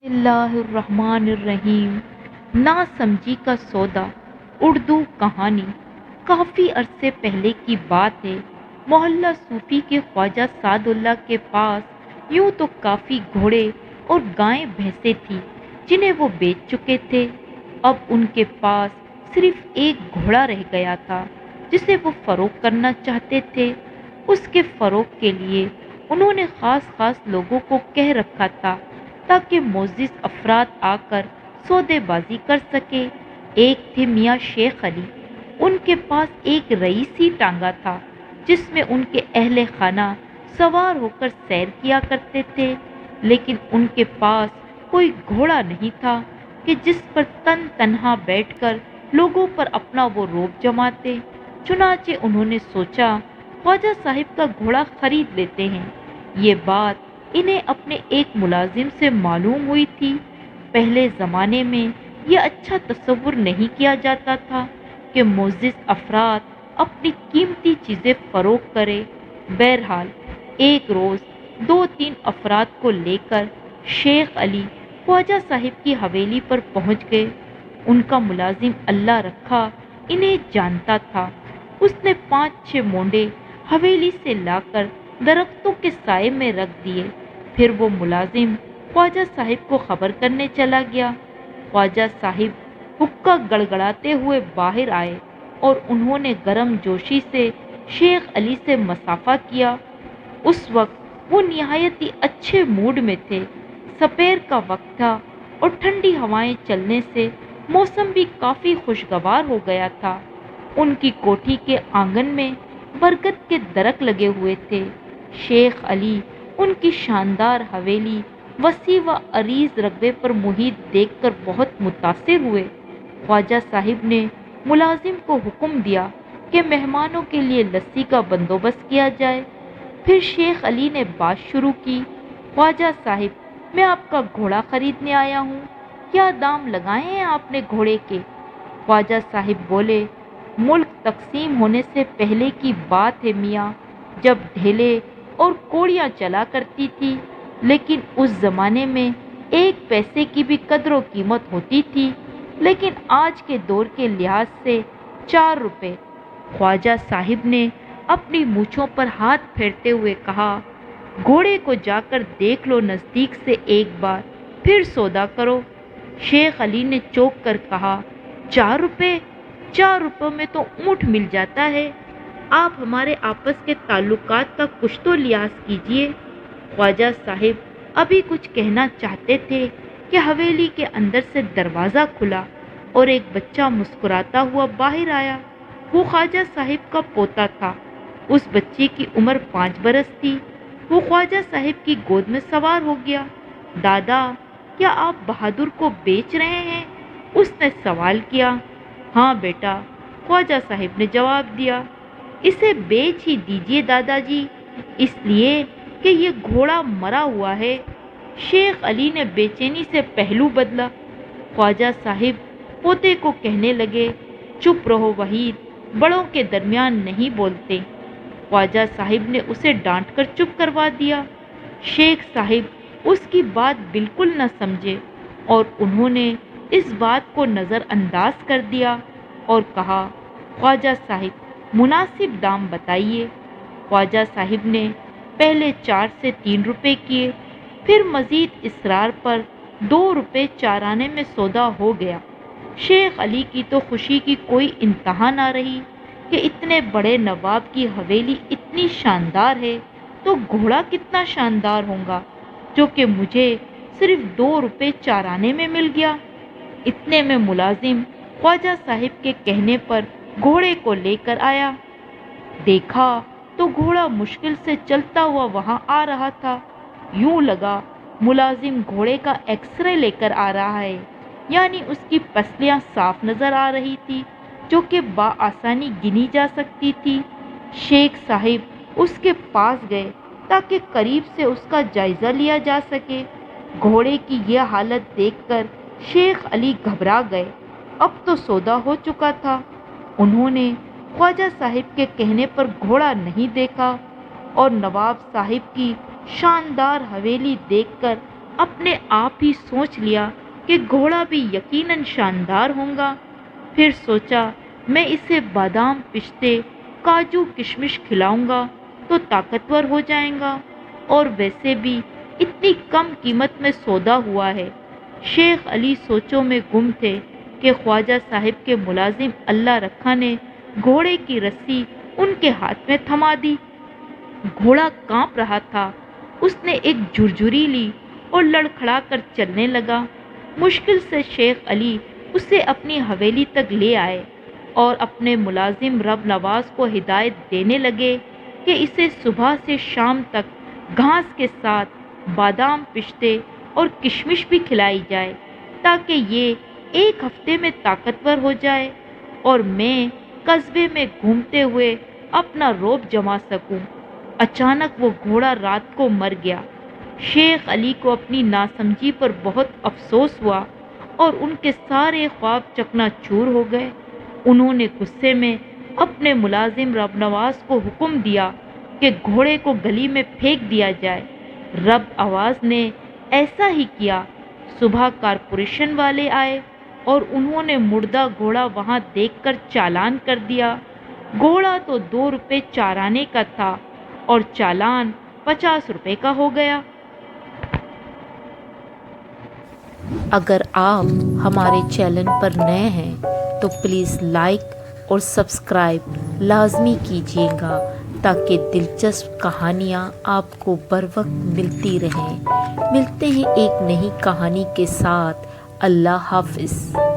اللہ الرحمن الرحیم۔ نا سمجھی کا سودا، اردو کہانی۔ کافی عرصے پہلے کی بات ہے، محلہ صوفی کے خواجہ سعد اللہ کے پاس یوں تو کافی گھوڑے اور گائیں بھینسیں تھیں جنہیں وہ بیچ چکے تھے۔ اب ان کے پاس صرف ایک گھوڑا رہ گیا تھا جسے وہ فروخت کرنا چاہتے تھے۔ اس کے فروخت کے لیے انہوں نے خاص لوگوں کو کہہ رکھا تھا تاکہ معزز افراد آ کر سودے بازی کر سکے۔ ایک تھے میاں شیخ علی، ان کے پاس ایک رئیسی ٹانگا تھا جس میں ان کے اہل خانہ سوار ہو کر سیر کیا کرتے تھے، لیکن ان کے پاس کوئی گھوڑا نہیں تھا کہ جس پر تنہا بیٹھ کر لوگوں پر اپنا وہ روب جماتے۔ چنانچہ انہوں نے سوچا خواجہ صاحب کا گھوڑا خرید لیتے ہیں۔ یہ بات انہیں اپنے ایک ملازم سے معلوم ہوئی تھی۔ پہلے زمانے میں یہ اچھا تصور نہیں کیا جاتا تھا کہ معزز افراد اپنی قیمتی چیزیں فروخت کرے۔ بہرحال ایک روز 2-3 افراد کو لے کر شیخ علی خواجہ صاحب کی حویلی پر پہنچ گئے۔ ان کا ملازم اللہ رکھا انہیں جانتا تھا۔ اس نے 5-6 مونڈے حویلی سے لا کر درختوں کے سائے میں رکھ دیے۔ پھر وہ ملازم خواجہ صاحب کو خبر کرنے چلا گیا۔ خواجہ صاحب حقہ گڑگڑاتے ہوئے باہر آئے اور انہوں نے گرم جوشی سے شیخ علی سے مصافحہ کیا۔ اس وقت وہ نہایت ہی اچھے موڈ میں تھے۔ سپیر کا وقت تھا اور ٹھنڈی ہوائیں چلنے سے موسم بھی کافی خوشگوار ہو گیا تھا۔ ان کی کوٹھی کے آنگن میں برگد کے درخت لگے ہوئے تھے۔ شیخ علی ان کی شاندار حویلی وسیع و عریض رقبے پر محیط دیکھ کر بہت متاثر ہوئے۔ خواجہ صاحب نے ملازم کو حکم دیا کہ مہمانوں کے لیے لسی کا بندوبست کیا جائے۔ پھر شیخ علی نے بات شروع کی، خواجہ صاحب میں آپ کا گھوڑا خریدنے آیا ہوں، کیا دام لگائے ہیں آپ نے گھوڑے کے؟ خواجہ صاحب بولے، ملک تقسیم ہونے سے پہلے کی بات ہے میاں، جب ڈھیلے اور کوڑیاں چلا کرتی تھی، لیکن اس زمانے میں 1 پیسے کی بھی قدر و قیمت ہوتی تھی، لیکن آج کے دور کے لحاظ سے 4 روپے۔ خواجہ صاحب نے اپنی مونچھوں پر ہاتھ پھیرتے ہوئے کہا، گھوڑے کو جا کر دیکھ لو نزدیک سے ایک بار، پھر سودا کرو۔ شیخ علی نے چونک کر کہا، 4 روپے؟ 4 روپے میں تو اونٹ مل جاتا ہے۔ آپ ہمارے آپس کے تعلقات کا کچھ تو لحاظ کیجیے۔ خواجہ صاحب ابھی کچھ کہنا چاہتے تھے کہ حویلی کے اندر سے دروازہ کھلا اور ایک بچہ مسکراتا ہوا باہر آیا۔ وہ خواجہ صاحب کا پوتا تھا۔ اس بچے کی عمر 5 برس تھی۔ وہ خواجہ صاحب کی گود میں سوار ہو گیا۔ دادا، کیا آپ بہادر کو بیچ رہے ہیں؟ اس نے سوال کیا۔ ہاں بیٹا، خواجہ صاحب نے جواب دیا۔ اسے بیچ ہی دیجیے دادا جی، اس لیے کہ یہ گھوڑا مرا ہوا ہے۔ شیخ علی نے بے چینی سے پہلو بدلا۔ خواجہ صاحب پوتے کو کہنے لگے، چپ رہو وحید، بڑوں کے درمیان نہیں بولتے۔ خواجہ صاحب نے اسے ڈانٹ کر چپ کروا دیا۔ شیخ صاحب اس کی بات بالکل نہ سمجھے اور انہوں نے اس بات کو نظر انداز کر دیا اور کہا، خواجہ صاحب مناسب دام بتائیے۔ خواجہ صاحب نے پہلے 4 سے 3 روپے کیے، پھر مزید اصرار پر 2 روپے 4 آنے میں سودا ہو گیا۔ شیخ علی کی تو خوشی کی کوئی انتہا نہ رہی کہ اتنے بڑے نواب کی حویلی اتنی شاندار ہے تو گھوڑا کتنا شاندار ہوگا جو کہ مجھے صرف 2 روپے 4 آنے میں مل گیا۔ اتنے میں ملازم خواجہ صاحب کے کہنے پر گھوڑے کو لے کر آیا۔ دیکھا تو گھوڑا مشکل سے چلتا ہوا وہاں آ رہا تھا۔ یوں لگا ملازم گھوڑے کا ایکس رے لے کر آ رہا ہے، یعنی اس کی پسلیاں صاف نظر آ رہی تھی جو کہ بآسانی گنی جا سکتی تھی۔ شیخ صاحب اس کے پاس گئے تاکہ قریب سے اس کا جائزہ لیا جا سکے۔ گھوڑے کی یہ حالت دیکھ کر شیخ علی گھبرا گئے۔ اب تو سودا ہو چکا تھا۔ انہوں نے خواجہ صاحب کے کہنے پر گھوڑا نہیں دیکھا اور نواب صاحب کی شاندار حویلی دیکھ کر اپنے آپ ہی سوچ لیا کہ گھوڑا بھی یقیناً شاندار ہوگا۔ پھر سوچا میں اسے بادام، پستے، کاجو، کشمش کھلاؤں گا تو طاقتور ہو جائے گا، اور ویسے بھی اتنی کم قیمت میں سودا ہوا ہے۔ شیخ علی سوچوں میں گم تھے کہ خواجہ صاحب کے ملازم اللہ رکھا نے گھوڑے کی رسی ان کے ہاتھ میں تھما دی۔ گھوڑا کانپ رہا تھا۔ اس نے ایک جھرجھری لی اور لڑکھڑا کر چلنے لگا۔ مشکل سے شیخ علی اسے اپنی حویلی تک لے آئے اور اپنے ملازم رب نواز کو ہدایت دینے لگے کہ اسے صبح سے شام تک گھاس کے ساتھ بادام، پستے اور کشمش بھی کھلائی جائے تاکہ یہ ایک ہفتے میں طاقتور ہو جائے اور میں قصبے میں گھومتے ہوئے اپنا روب جما سکوں۔ اچانک وہ گھوڑا رات کو مر گیا۔ شیخ علی کو اپنی ناسمجھی پر بہت افسوس ہوا اور ان کے سارے خواب چکنا چور ہو گئے۔ انہوں نے غصے میں اپنے ملازم رب نواز کو حکم دیا کہ گھوڑے کو گلی میں پھینک دیا جائے۔ رب نواز نے ایسا ہی کیا۔ صبح کارپوریشن والے آئے اور انہوں نے مردہ گھوڑا وہاں دیکھ کر چالان کر دیا۔ گھوڑا تو 2 روپے چارانے کا تھا اور چالان 50 روپے کا ہو گیا۔ اگر آپ ہمارے چینل پر نئے ہیں تو پلیز لائک اور سبسکرائب لازمی کیجیے گا تاکہ دلچسپ کہانیاں آپ کو بر وقت ملتی رہیں۔ ملتے ہیں ایک نئی کہانی کے ساتھ۔ اللہ حافظ۔